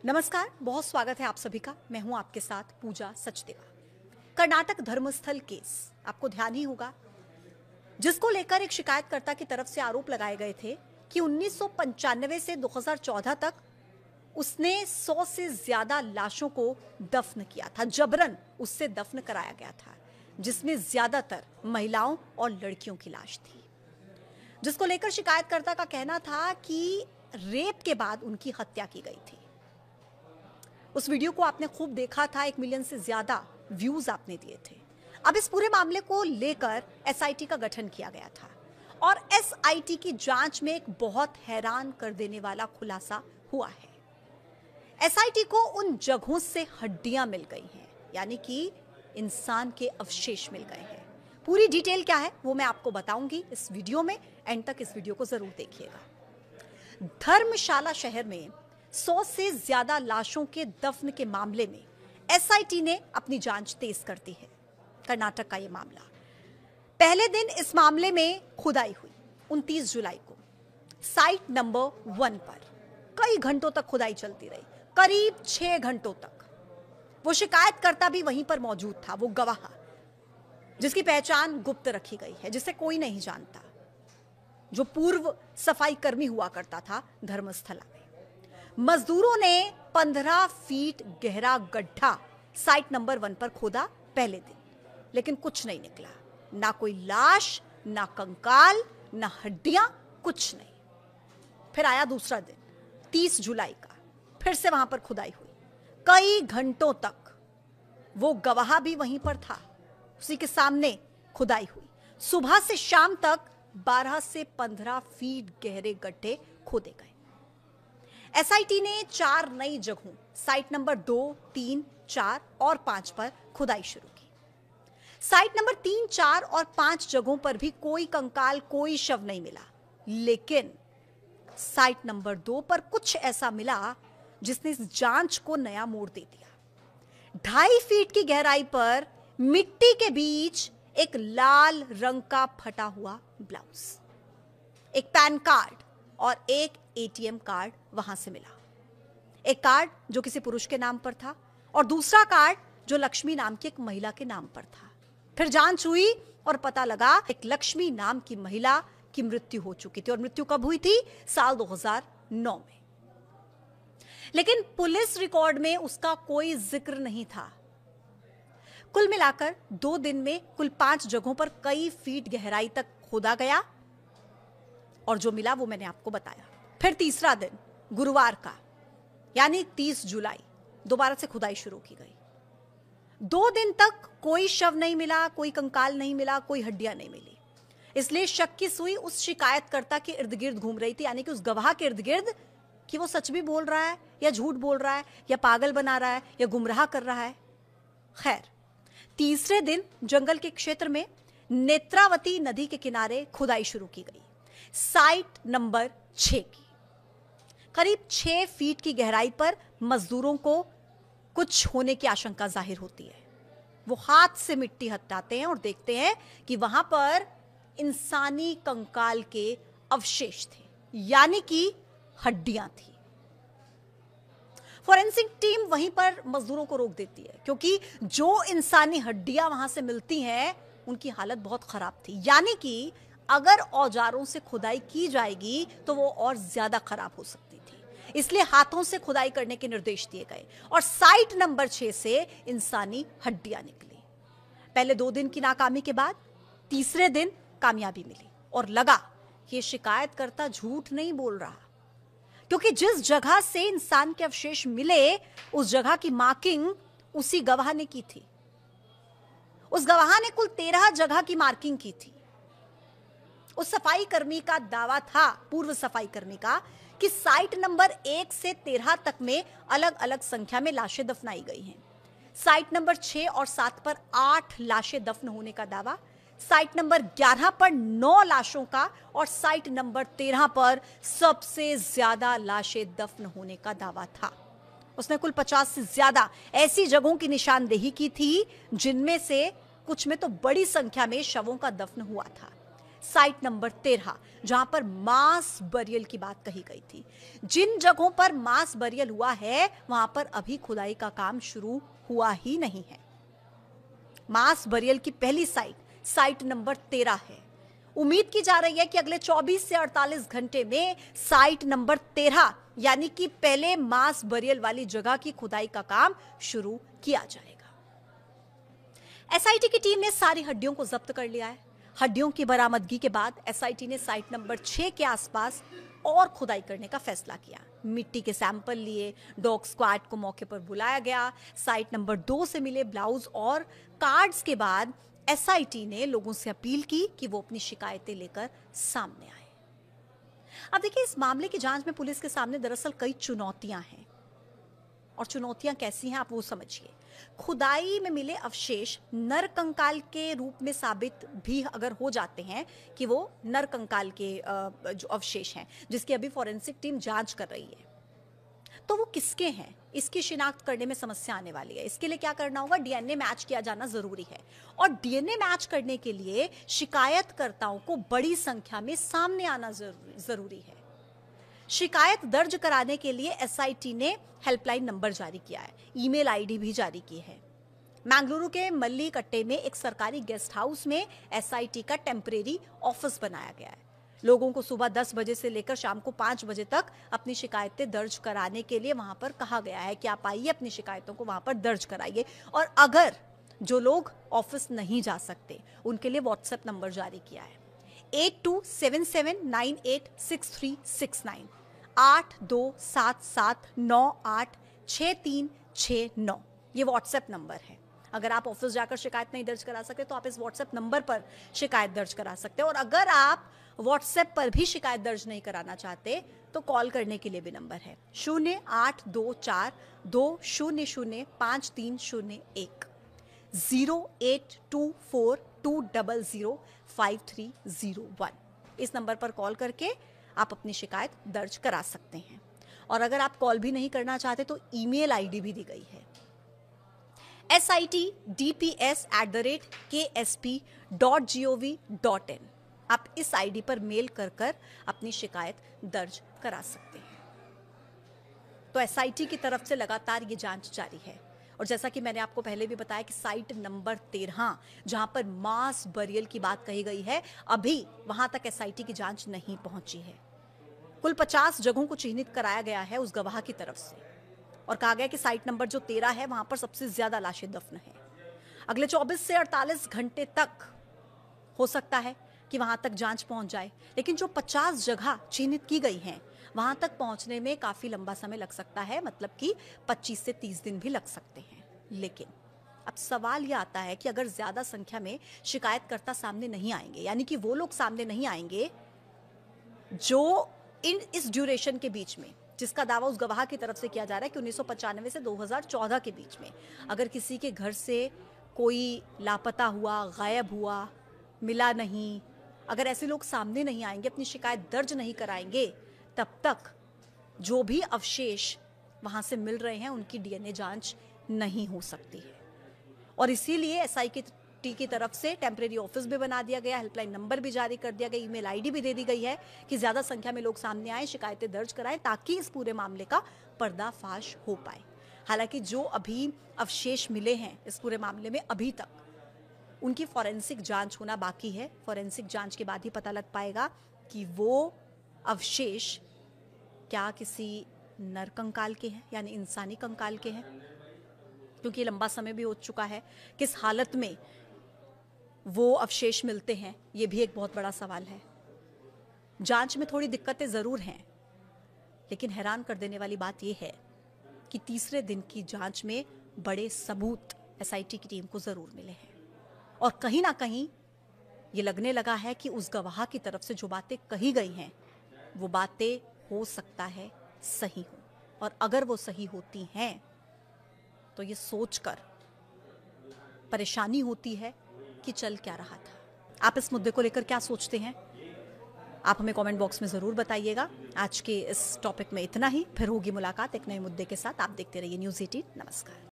नमस्कार, बहुत स्वागत है आप सभी का। मैं हूं आपके साथ पूजा सचदेवा। कर्नाटक धर्मस्थल केस आपको ध्यान ही होगा, जिसको लेकर एक शिकायतकर्ता की तरफ से आरोप लगाए गए थे कि 1995 से 2014 तक उसने 100 से ज्यादा लाशों को दफन किया था, जबरन उससे दफन कराया गया था, जिसमें ज्यादातर महिलाओं और लड़कियों की लाश थी, जिसको लेकर शिकायतकर्ता का कहना था कि रेप के बाद उनकी हत्या की गई थी। उस वीडियो को आपने खूब देखा था, 1 मिलियन से ज्यादा व्यूज आपने दिए थे। अब इस पूरे मामले को लेकर एसआईटी का गठन किया गया था और एसआईटी की जांच में एक बहुत हैरान कर देने वाला खुलासा हुआ है। एसआईटी को उन जगहों से हड्डियां मिल गई हैं, यानी कि इंसान के अवशेष मिल गए हैं। पूरी डिटेल क्या है वो मैं आपको बताऊंगी इस वीडियो में। एंड तक इस वीडियो को जरूर देखिएगा। धर्मशाला शहर में 100 से ज्यादा लाशों के दफन के मामले में एसआईटी ने अपनी जांच तेज कर दी है। कर्नाटक का यह मामला, पहले दिन इस मामले में खुदाई हुई 29 जुलाई को साइट नंबर 1 पर। कई घंटों तक खुदाई चलती रही, करीब 6 घंटों तक। वो शिकायतकर्ता भी वहीं पर मौजूद था, वो गवाह जिसकी पहचान गुप्त रखी गई है, जिसे कोई नहीं जानता, जो पूर्व सफाई कर्मी हुआ करता था धर्मस्थला में। मजदूरों ने 15 फीट गहरा गड्ढा साइट नंबर 1 पर खोदा पहले दिन, लेकिन कुछ नहीं निकला। ना कोई लाश, ना कंकाल, ना हड्डियां, कुछ नहीं। फिर आया दूसरा दिन 30 जुलाई का, फिर से वहां पर खुदाई हुई कई घंटों तक। वो गवाह भी वहीं पर था, उसी के सामने खुदाई हुई। सुबह से शाम तक 12 से 15 फीट गहरे गड्ढे खोदे गए। एसआईटी ने 4 नई जगहों साइट नंबर 2, 3, 4 और 5 पर खुदाई शुरू की। साइट नंबर 3, 4 और 5 जगहों पर भी कोई कंकाल, कोई शव नहीं मिला, लेकिन साइट नंबर 2 पर कुछ ऐसा मिला जिसने इस जांच को नया मोड़ दे दिया। 2.5 फीट की गहराई पर मिट्टी के बीच एक लाल रंग का फटा हुआ ब्लाउज, एक पैन कार्ड और एक एटीएम कार्ड वहां से मिला। एक कार्ड जो किसी पुरुष के नाम पर था और दूसरा कार्ड जो लक्ष्मी नाम की एक महिला के नाम पर था। फिर जांच हुई और पता लगा एक लक्ष्मी नाम की महिला की मृत्यु हो चुकी थी, और मृत्यु कब हुई थी? साल 2009 में। लेकिन पुलिस रिकॉर्ड में उसका कोई जिक्र नहीं था। कुल मिलाकर 2 दिन में कुल 5 जगहों पर कई फीट गहराई तक खोदा गया और जो मिला वो मैंने आपको बताया। फिर तीसरा दिन गुरुवार का, यानी 30 जुलाई, दोबारा से खुदाई शुरू की गई। 2 दिन तक कोई शव नहीं मिला, कोई कंकाल नहीं मिला, कोई हड्डियां नहीं मिली। इसलिए शक की सुई उस शिकायतकर्ता के इर्द गिर्द घूम रही थी, यानी कि उस गवाह के इर्द गिर्द, कि वो सच भी बोल रहा है या झूठ बोल रहा है या पागल बना रहा है या गुमराह कर रहा है। खैर, तीसरे दिन जंगल के क्षेत्र में नेत्रावती नदी के किनारे खुदाई शुरू की गई, साइट नंबर 6 की। करीब 6 फीट की गहराई पर मजदूरों को कुछ होने की आशंका जाहिर होती है। वो हाथ से मिट्टी हटाते हैं और देखते हैं कि वहां पर इंसानी कंकाल के अवशेष थे, यानी कि हड्डियां थी। फोरेंसिक टीम वहीं पर मजदूरों को रोक देती है, क्योंकि जो इंसानी हड्डियां वहां से मिलती हैं उनकी हालत बहुत खराब थी, यानी कि अगर औजारों से खुदाई की जाएगी तो वो और ज्यादा खराब हो सकती थी। इसलिए हाथों से खुदाई करने के निर्देश दिए गए और साइट नंबर 6 से इंसानी हड्डियां निकली। पहले 2 दिन की नाकामी के बाद तीसरे दिन कामयाबी मिली और लगा कि ये शिकायतकर्ता झूठ नहीं बोल रहा, क्योंकि जिस जगह से इंसान के अवशेष मिले उस जगह की मार्किंग उसी गवाह ने की थी। उस गवाह ने कुल 13 जगह की मार्किंग की थी। उस सफाई कर्मी का दावा था, पूर्व सफाई कर्मी का, कि साइट नंबर 1 से 13 तक में अलग अलग संख्या में लाशें दफनाई गई हैं। साइट नंबर 6 और 7 पर 8 लाशें दफन होने का दावा, साइट नंबर 11 पर 9 लाशों का और साइट नंबर 13 पर सबसे ज्यादा लाशें दफन होने का दावा था। उसने कुल 50 से ज्यादा ऐसी जगहों की निशानदेही की थी जिनमें से कुछ में तो बड़ी संख्या में शवों का दफन हुआ था। साइट नंबर 13, जहां पर मास बरियल की बात कही गई थी। जिन जगहों पर मास बरियल हुआ है वहां पर अभी खुदाई का काम शुरू हुआ ही नहीं है। मास बरियल की पहली साइट नंबर 13 है। उम्मीद की जा रही है कि अगले 24 से 48 घंटे में साइट नंबर 13 यानी कि पहले मास बरियल वाली जगह की खुदाई का काम शुरू किया जाएगा। एसआईटी की टीम ने सारी हड्डियों को जब्त कर लिया है। हड्डियों की बरामदगी के बाद एसआईटी ने साइट नंबर 6 के आसपास और खुदाई करने का फैसला किया। मिट्टी के सैंपल लिए, डॉग स्क्वाड को मौके पर बुलाया गया। साइट नंबर 2 से मिले ब्लाउज और कार्ड्स के बाद एसआईटी ने लोगों से अपील की कि वो अपनी शिकायतें लेकर सामने आए। अब देखिए, इस मामले की जांच में पुलिस के सामने दरअसल कई चुनौतियां हैं, और चुनौतियां कैसी हैं आप वो समझिए। खुदाई में मिले अवशेष नर कंकाल के रूप में साबित भी अगर हो जाते हैं कि वो नर कंकाल के जो अवशेष हैं, जिसकी अभी फॉरेंसिक टीम जांच कर रही है, तो वो किसके हैं इसकी शिनाख्त करने में समस्या आने वाली है। इसके लिए क्या करना होगा, डीएनए मैच किया जाना जरूरी है, और डीएनए मैच करने के लिए शिकायतकर्ताओं को बड़ी संख्या में सामने आना जरूरी है। शिकायत दर्ज कराने के लिए एसआईटी ने हेल्पलाइन नंबर जारी किया है, ईमेल आईडी भी जारी की है। मंगलुरु के मल्लीकट्टे में एक सरकारी गेस्ट हाउस में एसआईटी का टेम्परेरी ऑफिस बनाया गया है। लोगों को सुबह 10 बजे से लेकर शाम को 5 बजे तक अपनी शिकायतें दर्ज कराने के लिए वहां पर कहा गया है कि आप आइए, अपनी शिकायतों को वहां पर दर्ज कराइए। और अगर जो लोग ऑफिस नहीं जा सकते उनके लिए व्हाट्सएप नंबर जारी किया है, 8277986369, 8277986369, ये व्हाट्सएप नंबर है। अगर आप ऑफिस जाकर शिकायत नहीं दर्ज करा सकते तो आप इस व्हाट्सएप नंबर पर शिकायत दर्ज करा सकते हैं। और अगर आप व्हाट्सएप पर भी शिकायत दर्ज नहीं कराना चाहते तो कॉल करने के लिए भी नंबर है 082420053001, 0824205301। इस नंबर पर कॉल करके आप अपनी शिकायत दर्ज करा सकते हैं। और अगर आप कॉल भी नहीं करना चाहते तो ईमेल आईडी भी दी गई है, sitdps@ksp.gov.in। आप इस आईडी पर मेल कर अपनी शिकायत दर्ज करा सकते हैं। तो एसआईटी की तरफ से लगातार ये जांच जारी है। और जैसा कि मैंने आपको पहले भी बताया कि साइट नंबर 13, जहां पर मास बरियल की बात कही गई है, अभी वहां तक एसआईटी की जांच नहीं पहुंची है। कुल 50 जगहों को चिन्हित कराया गया है उस गवाह की तरफ से, और कहा गया कि साइट नंबर जो 13 है वहां पर सबसे ज्यादा लाशें दफन है। अगले 24 से 48 घंटे तक हो सकता है कि वहां तक जांच पहुंच जाए, लेकिन जो 50 जगह चिन्हित की गई हैं वहां तक पहुंचने में काफी लंबा समय लग सकता है, मतलब कि 25 से 30 दिन भी लग सकते हैं। लेकिन अब सवाल यह आता है कि अगर ज्यादा संख्या में शिकायतकर्ता सामने नहीं आएंगे, यानी कि वो लोग सामने नहीं आएंगे जो इस ड्यूरेशन के बीच में, जिसका दावा उस गवाह की तरफ से किया जा रहा है कि 1995 से 2014 के बीच में अगर किसी के घर से कोई लापता हुआ, गायब हुआ, मिला नहीं, अगर ऐसे लोग सामने नहीं आएंगे, अपनी शिकायत दर्ज नहीं कराएंगे, तब तक जो भी अवशेष वहां से मिल रहे हैं उनकी डीएनए जांच नहीं हो सकती है। और इसीलिए एसआईटी की तरफ से टेम्परेरी ऑफिस भी बना दिया गया, हेल्पलाइन नंबर भी जारी कर दिया गया, ईमेल आईडी भी दे दी गई है कि ज्यादा संख्या में लोग सामने आए, शिकायतें दर्ज कराएं, ताकि इस पूरे मामले का पर्दाफाश हो पाए। हालांकि जो अभी अवशेष मिले हैं इस पूरे मामले में, अभी तक उनकी फॉरेंसिक जांच होना बाकी है। फॉरेंसिक जांच के बाद ही पता लग पाएगा कि वो अवशेष क्या किसी नर कंकाल के हैं, यानी इंसानी कंकाल के हैं, क्योंकि लंबा समय भी हो चुका है। किस हालत में वो अवशेष मिलते हैं, ये भी एक बहुत बड़ा सवाल है। जांच में थोड़ी दिक्कतें जरूर हैं, लेकिन हैरान कर देने वाली बात यह है कि तीसरे दिन की जांच में बड़े सबूत एसआईटी की टीम को जरूर मिले हैं। और कहीं ना कहीं ये लगने लगा है कि उस गवाह की तरफ से जो बातें कही गई हैं वो बातें हो सकता है सही हो, और अगर वो सही होती हैं तो ये सोचकर परेशानी होती है कि चल क्या रहा था। आप इस मुद्दे को लेकर क्या सोचते हैं, आप हमें कमेंट बॉक्स में जरूर बताइएगा। आज के इस टॉपिक में इतना ही, फिर होगी मुलाकात एक नए मुद्दे के साथ। आप देखते रहिए न्यूज़ 18। नमस्कार।